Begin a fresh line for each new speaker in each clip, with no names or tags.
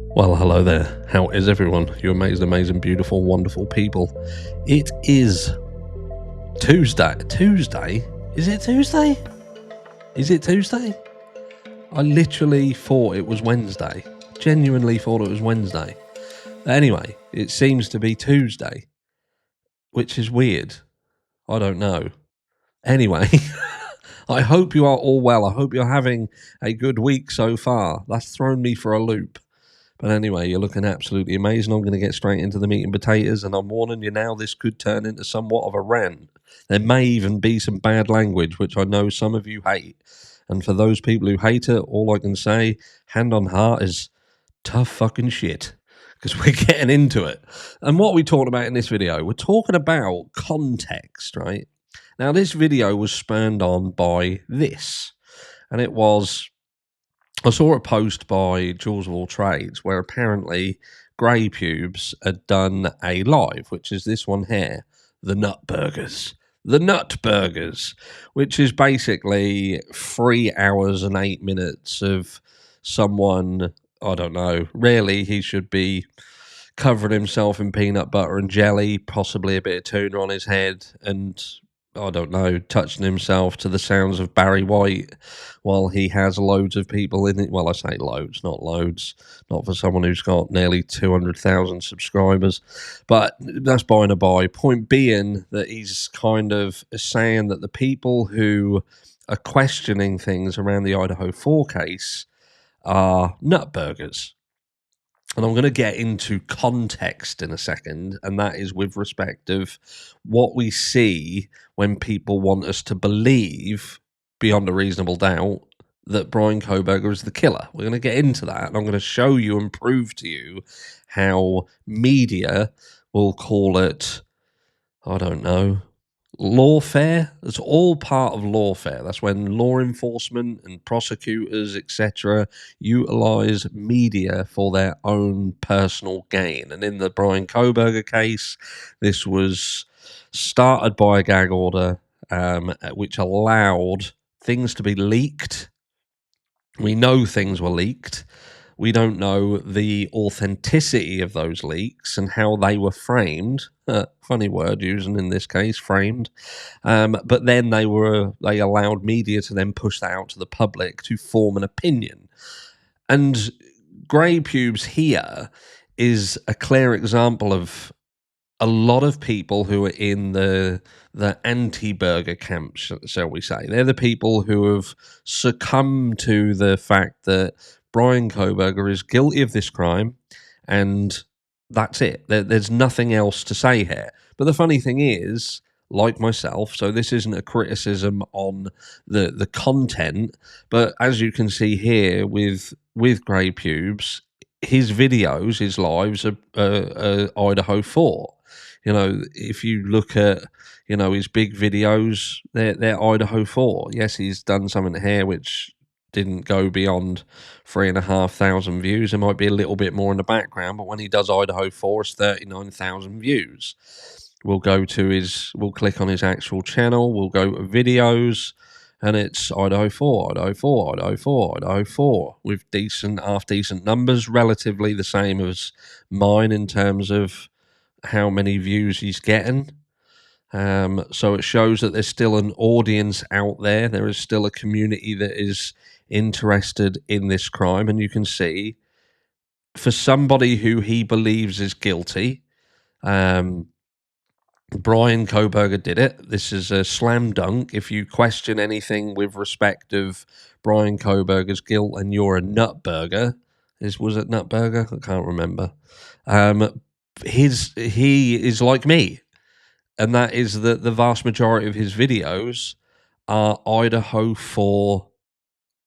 Well, hello there. How is everyone? You amazing, beautiful, wonderful people. It is Tuesday. Tuesday? Is it Tuesday? Is it Tuesday? I literally thought it was Wednesday. Genuinely thought it was Wednesday. Anyway, it seems to be Tuesday, which is weird. I don't know. Anyway, I hope you are all well. I hope you're having a good week so far. That's thrown me for a loop. But anyway, you're looking absolutely amazing. I'm going to get straight into the meat and potatoes, and I'm warning you now, this could turn into somewhat of a rant. There may even be some bad language, which I know some of you hate. And for those people who hate it, all I can say, hand on heart, is tough fucking shit. Because we're getting into it. And what are we talking about in this video? We're talking about context, right? Now, this video was spurned on by this. And it was... I saw a post by Jules of All Trades where apparently Grey Pubes had done a live, which is this one here, the NUTBERGERs. The NUTBERGERs, which is basically 3 hours and 8 minutes of someone, I don't know, really he should be covering himself in peanut butter and jelly, possibly a bit of tuna on his head, and I don't know, touching himself to the sounds of Barry White while he has loads of people in it. Well, I say loads, not loads. Not for someone who's got nearly 200,000 subscribers. But that's by and by. Point being that he's kind of saying that the people who are questioning things around the Idaho 4 case are NUTBERGERs. And I'm going to get into context in a second, and that is with respect of what we see when people want us to believe, beyond a reasonable doubt, that Bryan Kohberger is the killer. We're going to get into that, and I'm going to show you and prove to you how media will call it, I don't know, lawfare. It's all part of lawfare. That's when law enforcement and prosecutors, etc., utilize media for their own personal gain. And in the Bryan Kohberger case, this was started by a gag order, which allowed things to be leaked. We know things were leaked. We don't know the authenticity of those leaks and how they were framed. Funny word using in this case, framed. But then they allowed media to then push that out to the public to form an opinion. And Grey Pubes here is a clear example of a lot of people who are in the anti-burger camp, shall we say. They're the people who have succumbed to the fact that Bryan Kohberger is guilty of this crime, and that's it. There's nothing else to say here. But the funny thing is, like myself, so this isn't a criticism on the content, but as you can see here with Grey Pubes, his videos, his lives are Idaho 4. You know, if you look at, you know, his big videos, they're Idaho 4. Yes, he's done something here which didn't go beyond 3,500 views. There might be a little bit more in the background, but when he does Idaho 4, it's 39,000 views. We'll click on his actual channel, we'll go to videos, and it's Idaho 4, Idaho 4, Idaho 4, Idaho 4, with half-decent numbers, relatively the same as mine in terms of how many views he's getting. So it shows that there's still an audience out there. There is still a community that is interested in this crime. And you can see, for somebody who he believes is guilty, Bryan Kohberger did it. This is a slam dunk. If you question anything with respect of Bryan Kohberger's guilt and you're a NUTBERGER, was it NUTBERGER? I can't remember. He is like me, and that is that the vast majority of his videos are Idaho 4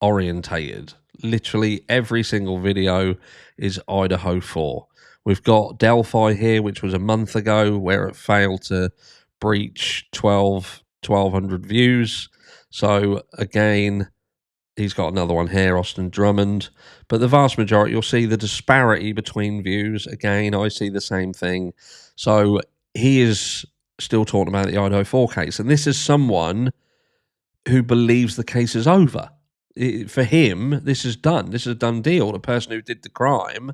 orientated. Literally every single video is Idaho 4. We've got Delphi here, which was a month ago, where it failed to breach 1,200 views. So again, he's got another one here, Austin Drummond. But the vast majority, you'll see the disparity between views. Again, I see the same thing. So he is still talking about the Idaho 4 case. And this is someone who believes the case is over. For him, this is done. This is a done deal. The person who did the crime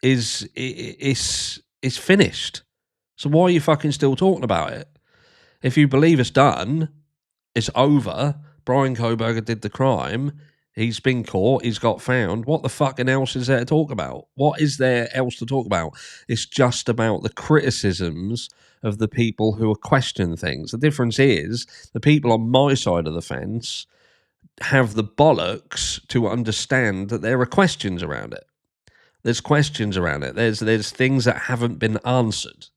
is finished. So why are you fucking still talking about it? If you believe it's done, it's over. Bryan Kohberger did the crime. He's been caught. He's got found. What the fucking else is there to talk about? What is there else to talk about? It's just about the criticisms of the people who are questioning things. The difference is the people on my side of the fence have the bollocks to understand that there are questions around it. There's questions around it. There's things that haven't been answered.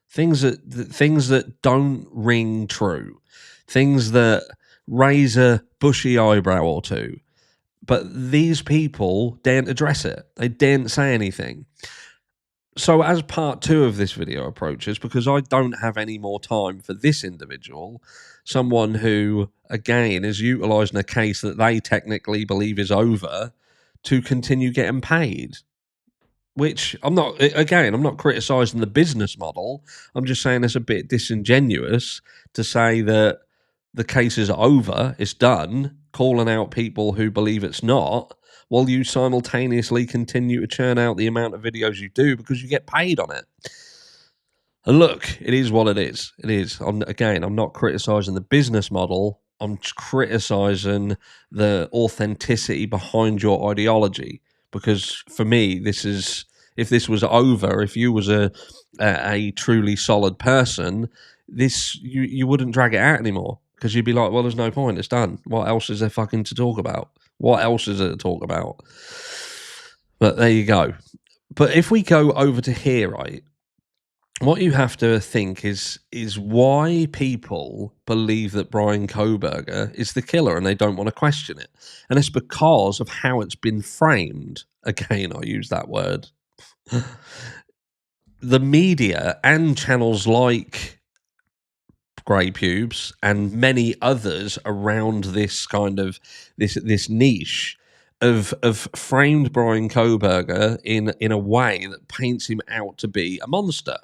Things that don't ring true. Things that raise a bushy eyebrow or two. But these people daren't address it. They daren't say anything. So as part 2 of this video approaches, because I don't have any more time for this individual, someone who, again, is utilising a case that they technically believe is over to continue getting paid. Which I'm not criticising the business model. I'm just saying it's a bit disingenuous to say that the case is over, it's done, calling out people who believe it's not, while you simultaneously continue to churn out the amount of videos you do because you get paid on it. And look, it is what it is. It is. I'm not criticising the business model. I'm criticising the authenticity behind your ideology. Because for me, if this was over, if you was a truly solid person, you wouldn't drag it out anymore. Because you'd be like, well, there's no point. It's done. What else is there fucking to talk about? What else is there to talk about? But there you go. But if we go over to here, right, what you have to think is why people believe that Bryan Kohberger is the killer and they don't want to question it. And it's because of how it's been framed. Again, I use that word. The media and channels like Grey Pubes and many others around this kind of this niche have framed Bryan Kohberger in a way that paints him out to be a monster.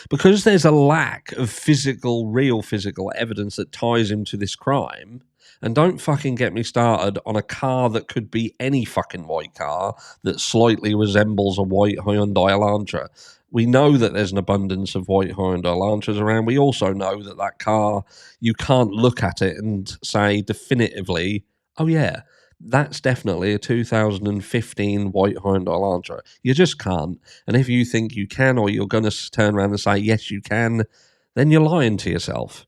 Because there's a lack of real physical evidence that ties him to this crime, and don't fucking get me started on a car that could be any fucking white car that slightly resembles a white Hyundai Elantra. We know that there's an abundance of white Hyundai Elantras around. We also know that car, you can't look at it and say definitively, oh yeah, that's definitely a 2015 white Hyundai Elantra. You just can't. And if you think you can, or you're going to turn around and say, yes, you can, then you're lying to yourself.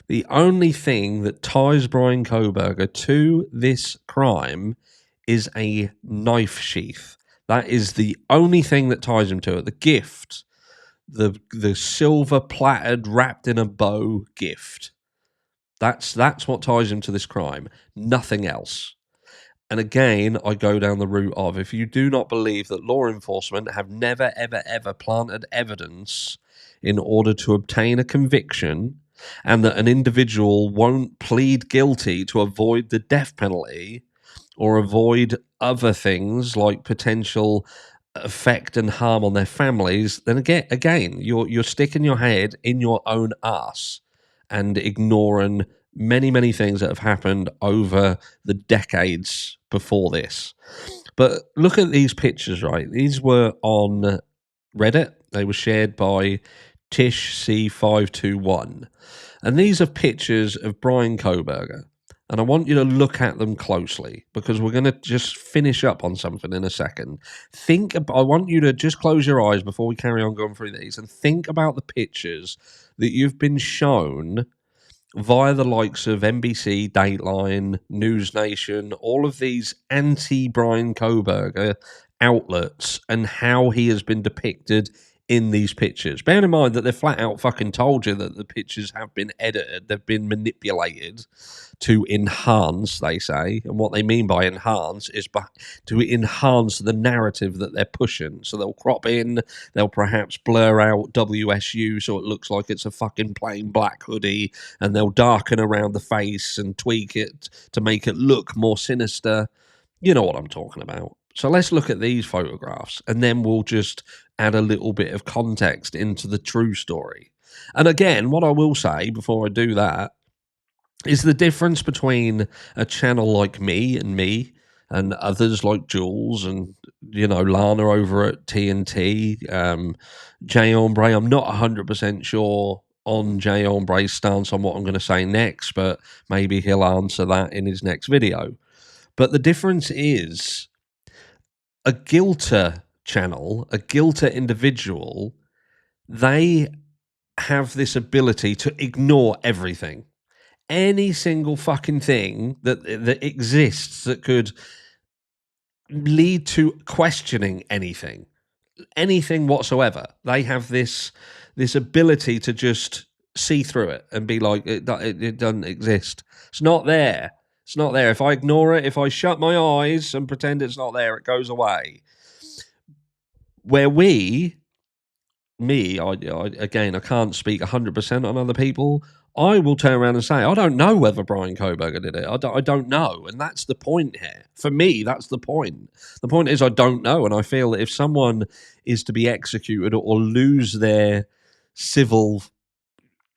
The only thing that ties Bryan Kohberger to this crime is a knife sheath. That is the only thing that ties him to it. The gift, the silver plated, wrapped in a bow gift. That's what ties him to this crime. Nothing else. And again, I go down the route of, if you do not believe that law enforcement have never, ever, ever planted evidence in order to obtain a conviction, and that an individual won't plead guilty to avoid the death penalty or avoid other things like potential effect and harm on their families, then again, you're sticking your head in your own ass and ignoring many, many things that have happened over the decades before this. But look at these pictures, right? These were on Reddit. They were shared by TishC521. And these are pictures of Bryan Kohberger. And I want you to look at them closely, because we're going to just finish up on something in a second. I want you to just close your eyes before we carry on going through these and think about the pictures that you've been shown via the likes of NBC, Dateline, News Nation, all of these anti-Bryan Kohberger outlets, and how he has been depicted in these pictures. Bear in mind that they've flat out fucking told you that the pictures have been edited, they've been manipulated to enhance, they say. And what they mean by enhance is to enhance the narrative that they're pushing. So they'll crop in, they'll perhaps blur out WSU so it looks like it's a fucking plain black hoodie, and they'll darken around the face and tweak it to make it look more sinister. You know what I'm talking about. So let's look at these photographs, and then we'll just add a little bit of context into the true story. And again, what I will say before I do that is the difference between a channel like me and others like Jules and, Lana over at TNT, Jay Ombre. I'm not 100% sure on Jay Ombre's stance on what I'm going to say next, but maybe he'll answer that in his next video. But the difference is a Gilter channel, a Gilter individual, they have this ability to ignore everything. Any single fucking thing that exists that could lead to questioning anything whatsoever. They have this ability to just see through it and be like, it doesn't exist. It's not there. It's not there. If I ignore it, if I shut my eyes and pretend it's not there, it goes away. Where again, I can't speak 100% on other people. I will turn around and say, I don't know whether Bryan Kohberger did it. I don't know. And that's the point here. For me, that's the point. The point is I don't know. And I feel that if someone is to be executed or lose their civil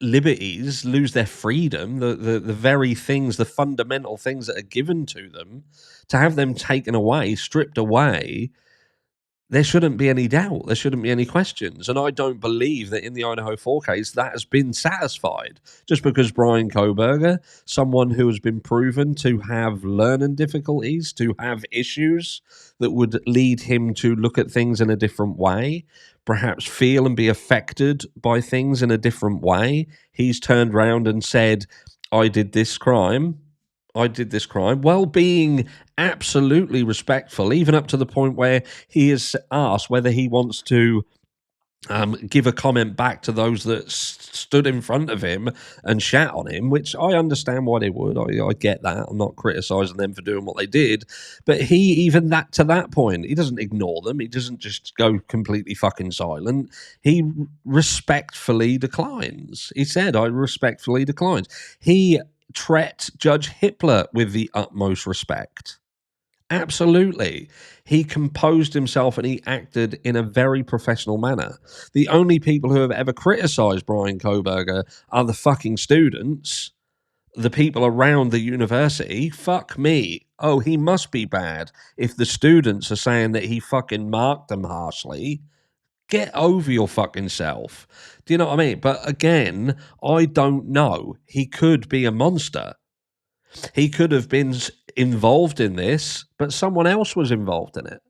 liberties, lose their freedom, the very things, the fundamental things that are given to them, to have them taken away, stripped away, there shouldn't be any doubt. There shouldn't be any questions. And I don't believe that in the Idaho 4 case that has been satisfied. Just because Bryan Kohberger, someone who has been proven to have learning difficulties, to have issues that would lead him to look at things in a different way, perhaps feel and be affected by things in a different way, he's turned around and said, I did this crime, while being absolutely respectful, even up to the point where he is asked whether he wants to give a comment back to those that stood in front of him and shat on him, which I understand why they would. I get that. I'm not criticising them for doing what they did. But to that point, he doesn't ignore them. He doesn't just go completely fucking silent. He respectfully declines. He said, I respectfully declines. He treat Judge Hitler with the utmost respect. Absolutely. He composed himself and he acted in a very professional manner. The only people who have ever criticized Bryan Kohberger are the fucking students, the people around the university. Fuck me. Oh, he must be bad if the students are saying that he fucking marked them harshly. Get over your fucking self. Do you know what I mean? But again, I don't know. He could be a monster. He could have been involved in this, but someone else was involved in it.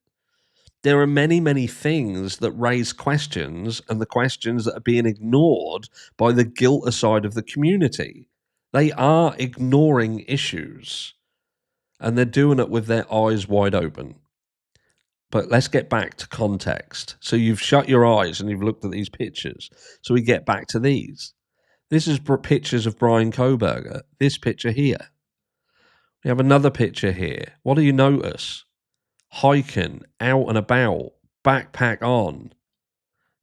There are many, many things that raise questions, and the questions that are being ignored by the guilty side of the community. They are ignoring issues, and they're doing it with their eyes wide open. But let's get back to context. So you've shut your eyes and you've looked at these pictures. So we get back to these. This is pictures of Bryan Kohberger. This picture here. We have another picture here. What do you notice? Hiking, out and about, backpack on,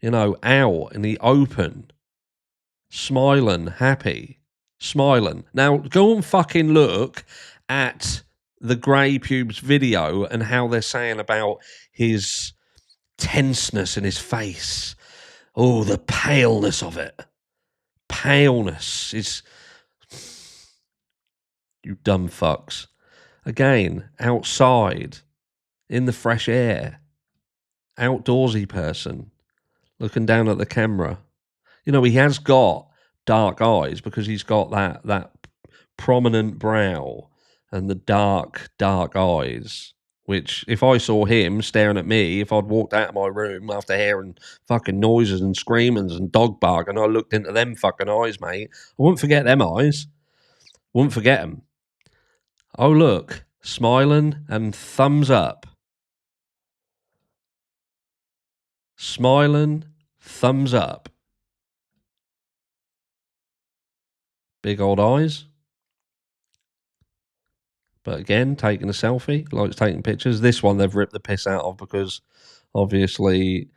out in the open, smiling, happy, smiling. Now, go and fucking look at the Grey Pubes video and how they're saying about his tenseness in his face. Oh, the paleness of it. Paleness is... You dumb fucks. Again, outside, in the fresh air, outdoorsy person, looking down at the camera. He has got dark eyes because he's got that prominent brow and the dark eyes, which if I saw him staring at me, if I'd walked out of my room after hearing fucking noises and screamings and dog bark and I looked into them fucking eyes, mate, I wouldn't forget them eyes. Wouldn't forget them. Oh, look, smiling and thumbs up. Smiling, thumbs up. Big old eyes. But again, taking a selfie, likes taking pictures. This one they've ripped the piss out of because obviously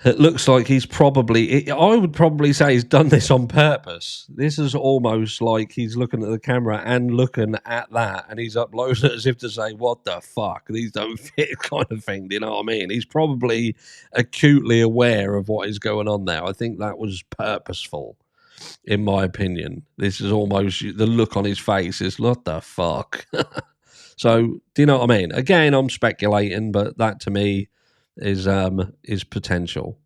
it looks like he's probably, I would probably say he's done this on purpose. This is almost like he's looking at the camera and looking at that and he's uploading it as if to say, what the fuck, these don't fit kind of thing. Do you know what I mean? He's probably acutely aware of what is going on there. I think that was purposeful. In my opinion, this is almost the look on his face is what the fuck. So, do you know what I mean? Again, I'm speculating, but that to me is potential.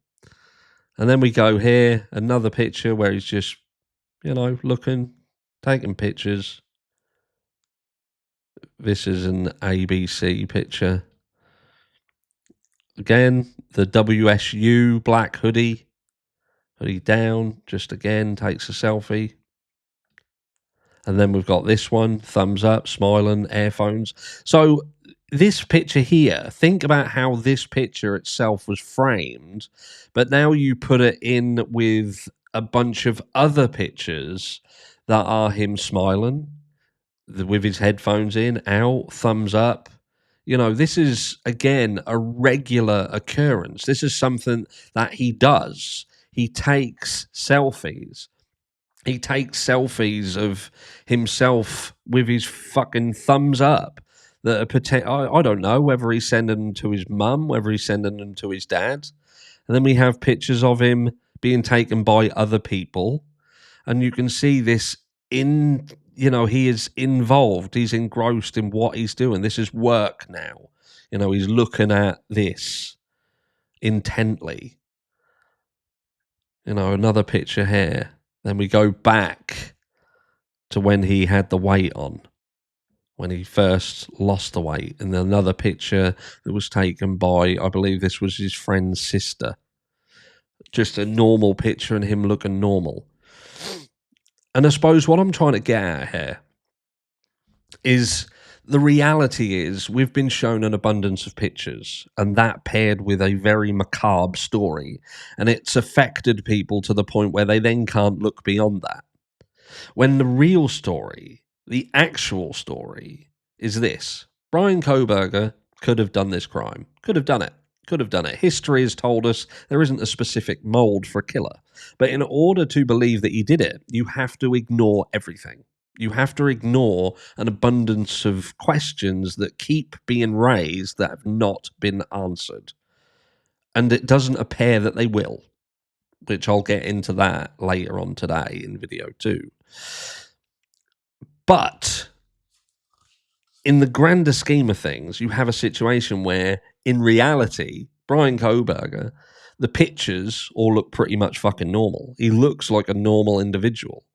And then we go here, another picture where he's just, you know, looking, taking pictures. This is an ABC picture. Again, the WSU black hoodie down, just again takes a selfie. And then we've got this one, thumbs up, smiling, earphones. So this picture here, think about how this picture itself was framed, but now you put it in with a bunch of other pictures that are him smiling, with his headphones in, out, thumbs up. You know, this is, again, a regular occurrence. This is something that he does. He takes selfies. He takes selfies of himself with his fucking thumbs up that are I don't know whether he's sending them to his mum, whether he's sending them to his dad. And then we have pictures of him being taken by other people. And you can see this he is involved. He's engrossed in what he's doing. This is work now. You know, he's looking at this intently. You know, another picture here. Then we go back to when he had the weight on, when he first lost the weight. And then another picture that was taken by, I believe this was his friend's sister. Just a normal picture and him looking normal. And I suppose what I'm trying to get at here is the reality is we've been shown an abundance of pictures, and that paired with a very macabre story, and it's affected people to the point where they then can't look beyond that. When the real story, the actual story, is this. Bryan Kohberger could have done this crime. Could have done it. History has told us there isn't a specific mold for a killer. But in order to believe that he did it, you have to ignore everything. You have to ignore an abundance of questions that keep being raised that have not been answered. And it doesn't appear that they will, which I'll get into that later on today in video 2. But in the grander scheme of things, you have a situation where, in reality, Bryan Kohberger, the pictures all look pretty much fucking normal. He looks like a normal individual.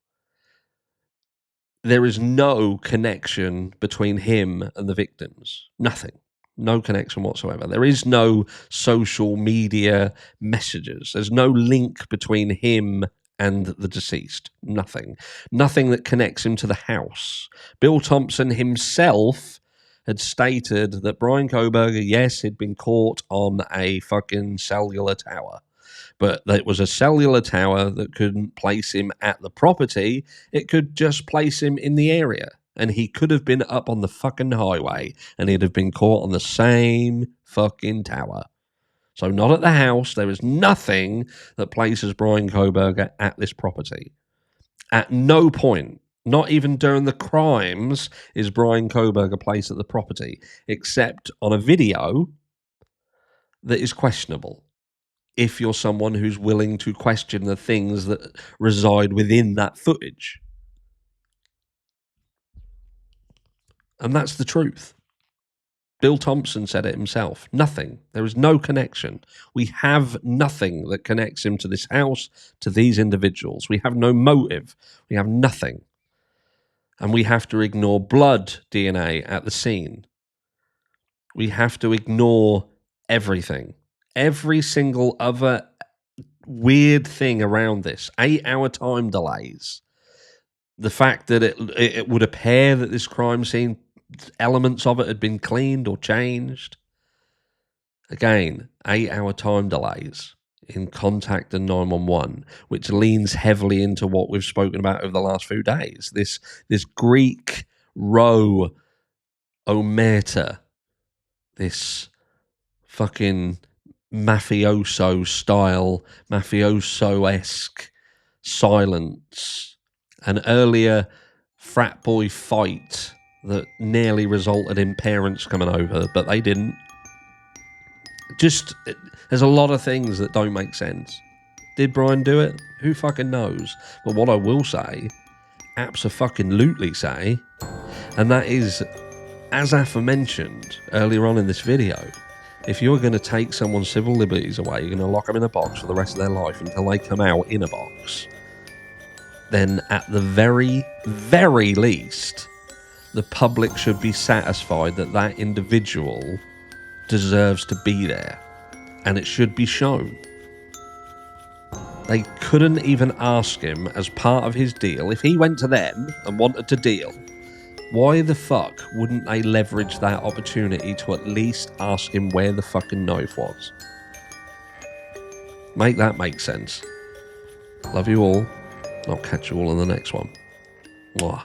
There is no connection between him and the victims. Nothing. No connection whatsoever. There is no social media messages. There's no link between him and the deceased. Nothing. Nothing that connects him to the house. Bill Thompson himself had stated that Bryan Kohberger, yes, had been caught on a fucking cellular tower. But it was a cellular tower that couldn't place him at the property. It could just place him in the area. And he could have been up on the fucking highway and he'd have been caught on the same fucking tower. So not at the house. There is nothing that places Bryan Kohberger at this property. At no point, not even during the crimes, is Bryan Kohberger placed at the property, except on a video that is questionable. If you're someone who's willing to question the things that reside within that footage. And that's the truth. Bill Thompson said it himself. Nothing. There is no connection. We have nothing that connects him to this house, to these individuals. We have no motive. We have nothing. And we have to ignore blood DNA at the scene. We have to ignore everything. Every single other weird thing around this. 8-hour time delays. The fact that it would appear that this crime scene, elements of it had been cleaned or changed. Again, 8-hour time delays in contact and 911, which leans heavily into what we've spoken about over the last few days. This Greek row omerta, this fucking mafioso-esque silence. An earlier frat boy fight that nearly resulted in parents coming over, but they didn't. There's a lot of things that don't make sense. Did Bryan do it? Who fucking knows? But what I will say, abso-fucking-lutely say, and that is as aforementioned earlier on in this video, if you're going to take someone's civil liberties away, you're going to lock them in a box for the rest of their life until they come out in a box, then at the very, very least, the public should be satisfied that that individual deserves to be there, and it should be shown. They couldn't even ask him as part of his deal. If he went to them and wanted to deal, why the fuck wouldn't they leverage that opportunity to at least ask him where the fucking knife was? Make that make sense. Love you all. I'll catch you all in the next one. Mwah.